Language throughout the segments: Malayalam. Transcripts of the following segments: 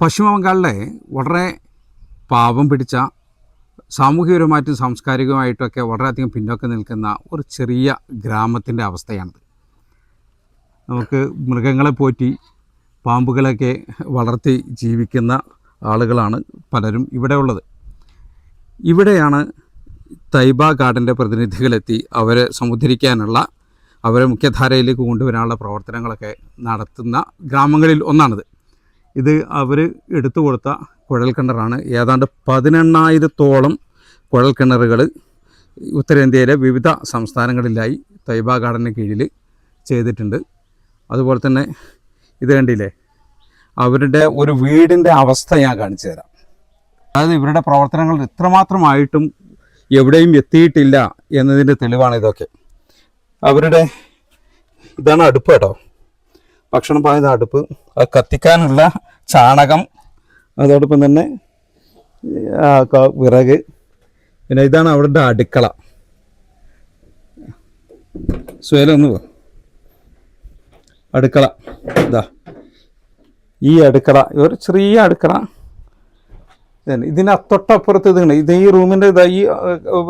പശ്ചിമ ബംഗാളിലെ വളരെ പാവം പിടിച്ച സാമൂഹികപരമായിട്ടും സാംസ്കാരികമായിട്ടൊക്കെ വളരെയധികം പിന്നോക്കം നിൽക്കുന്ന ഒരു ചെറിയ ഗ്രാമത്തിൻ്റെ അവസ്ഥയാണിത്. നമുക്ക് മൃഗങ്ങളെ പോറ്റി പാമ്പുകളൊക്കെ വളർത്തി ജീവിക്കുന്ന ആളുകളാണ് പലരും ഇവിടെ ഉള്ളത്. ഇവിടെയാണ് തൈബ ഗാർഡൻ്റെ പ്രതിനിധികളെത്തി അവരെ സമുദ്ധരിക്കാനുള്ള, അവരെ മുഖ്യധാരയിലേക്ക് കൊണ്ടുവരാനുള്ള പ്രവർത്തനങ്ങളൊക്കെ നടത്തുന്ന ഗ്രാമങ്ങളിൽ ഒന്നാണിത്. ഇത് അവർ എടുത്തു കൊടുത്ത കുഴൽക്കിണറാണ്. ഏതാണ്ട് 18,000-ഓളം കുഴൽക്കിണറുകൾ ഉത്തരേന്ത്യയിലെ വിവിധ സംസ്ഥാനങ്ങളിലായി തൈബ ഗാർഡന് കീഴിൽ ചെയ്തിട്ടുണ്ട്. അതുപോലെ തന്നെ ഇത് കണ്ടില്ലേ, അവരുടെ ഒരു വീടിൻ്റെ അവസ്ഥ ഞാൻ കാണിച്ചു തരാം. അതായത് ഇവരുടെ പ്രവർത്തനങ്ങൾ ഇത്രമാത്രമായിട്ടും എവിടെയും എത്തിയിട്ടില്ല എന്നതിൻ്റെ തെളിവാണ് ഇതൊക്കെ. അവരുടെ ഇതാണ് അടുപ്പ് കേട്ടോ, ഭക്ഷണം പാകുന്ന അടുപ്പ്, അത് കത്തിക്കാനുള്ള ചാണകം, അതോടൊപ്പം തന്നെ വിറക്, പിന്നെ ഇതാണ് അവരുടെ അടുക്കള. സ്വയം അടുക്കള ഇതാ, ഈ അടുക്കള ഒരു ചെറിയ അടുക്കള. ഇതിന് തൊട്ടപ്പുറത്ത് ഇത് ഈ റൂമിൻ്റെ ഇതാ, ഈ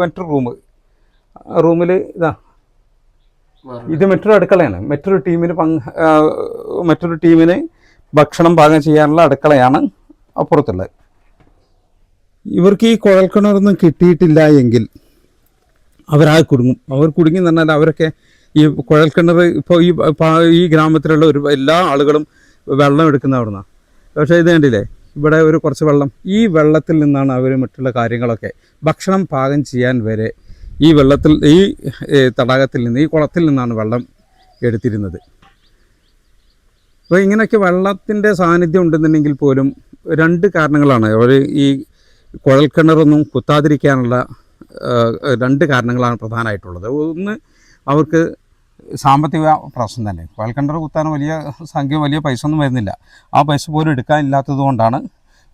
മറ്റൊരു റൂമിൽ ഇതാ, ഇത് മറ്റൊരു അടുക്കളയാണ്. മറ്റൊരു ടീമിന് ഭക്ഷണം പാകം ചെയ്യാനുള്ള അടുക്കളയാണ് അപ്പുറത്തുള്ളത്. ഇവർക്ക് ഈ കുഴൽക്കിണറൊന്നും കിട്ടിയിട്ടില്ല എങ്കിൽ അവരാകെ കുടുങ്ങും. അവർ കുടുങ്ങി എന്ന് പറഞ്ഞാൽ അവരൊക്കെ ഈ കുഴൽക്കിണർ ഇപ്പോൾ ഈ ഗ്രാമത്തിലുള്ള എല്ലാ ആളുകളും വെള്ളം എടുക്കുന്ന അവിടുന്നാണ്. പക്ഷേ ഇത് കണ്ടില്ലേ, ഇവിടെ ഒരു കുറച്ച് വെള്ളം, ഈ വെള്ളത്തിൽ നിന്നാണ് അവർ മറ്റുള്ള കാര്യങ്ങളൊക്കെ ഭക്ഷണം പാകം ചെയ്യാൻ വരെ ഈ വെള്ളത്തിൽ, ഈ തടാകത്തിൽ നിന്ന്, ഈ കുളത്തിൽ നിന്നാണ് വെള്ളം എടുത്തിരുന്നത്. അപ്പോൾ ഇങ്ങനെയൊക്കെ വെള്ളത്തിൻ്റെ സാന്നിധ്യം ഉണ്ടെന്നുണ്ടെങ്കിൽ പോലും 2 കാരണങ്ങളാണ് അവർ ഈ കുഴൽക്കിണറൊന്നും കുത്താതിരിക്കാനുള്ള 2 കാരണങ്ങളാണ് പ്രധാനമായിട്ടുള്ളത്. ഒന്ന്, അവർക്ക് സാമ്പത്തിക പ്രശ്നം തന്നെ. കുഴൽക്കിണർ കുത്താൻ വലിയ പൈസ ഒന്നും വരുന്നില്ല. ആ പൈസ പോലും എടുക്കാനില്ലാത്തത് കൊണ്ടാണ്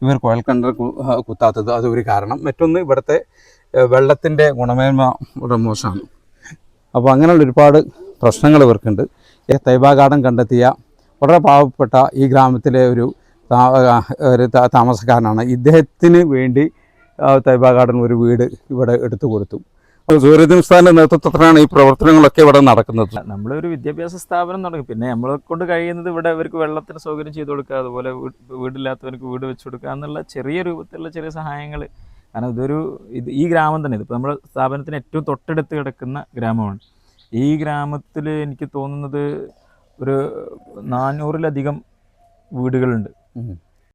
ഇവർ കുഴൽക്കിണർ കുത്താത്തത്. അതൊരു കാരണം. മറ്റൊന്ന്, ഇവിടുത്തെ വെള്ളത്തിൻ്റെ ഗുണമേന്മ വളരെ മോശമാണ്. അപ്പോൾ അങ്ങനെയുള്ള ഒരുപാട് പ്രശ്നങ്ങൾ ഇവർക്കുണ്ട്. തൈബ ഗാർഡൻ കണ്ടെത്തിയ വളരെ പാവപ്പെട്ട ഈ ഗ്രാമത്തിലെ ഒരു താമസക്കാരനാണ്. ഇദ്ദേഹത്തിന് വേണ്ടി തൈബ ഗാർഡൻ ഒരു വീട് ഇവിടെ എടുത്തു കൊടുത്തു. സൂര്യദിൻ ഉസ്താദിൻ്റെ നേതൃത്വത്തിലാണ് ഈ പ്രവർത്തനങ്ങളൊക്കെ ഇവിടെ നടക്കുന്നത്. നമ്മളൊരു വിദ്യാഭ്യാസ സ്ഥാപനം തുടങ്ങി, പിന്നെ നമ്മളെ കൊണ്ട് കഴിയുന്നത് ഇവിടെ അവർക്ക് വെള്ളത്തിന് സൗകര്യം ചെയ്തു കൊടുക്കുക, അതുപോലെ വീടില്ലാത്തവർക്ക് വീട് വെച്ചു കൊടുക്കുക എന്നുള്ള ചെറിയ രൂപത്തിലുള്ള ചെറിയ സഹായങ്ങൾ. കാരണം ഈ ഗ്രാമം തന്നെ, ഇതിപ്പോൾ നമ്മുടെ സ്ഥാപനത്തിന് ഏറ്റവും തൊട്ടടുത്ത് കിടക്കുന്ന ഗ്രാമമാണ്. ഈ ഗ്രാമത്തിൽ എനിക്ക് തോന്നുന്നത് ഒരു 400-ലധികം വീടുകളുണ്ട്.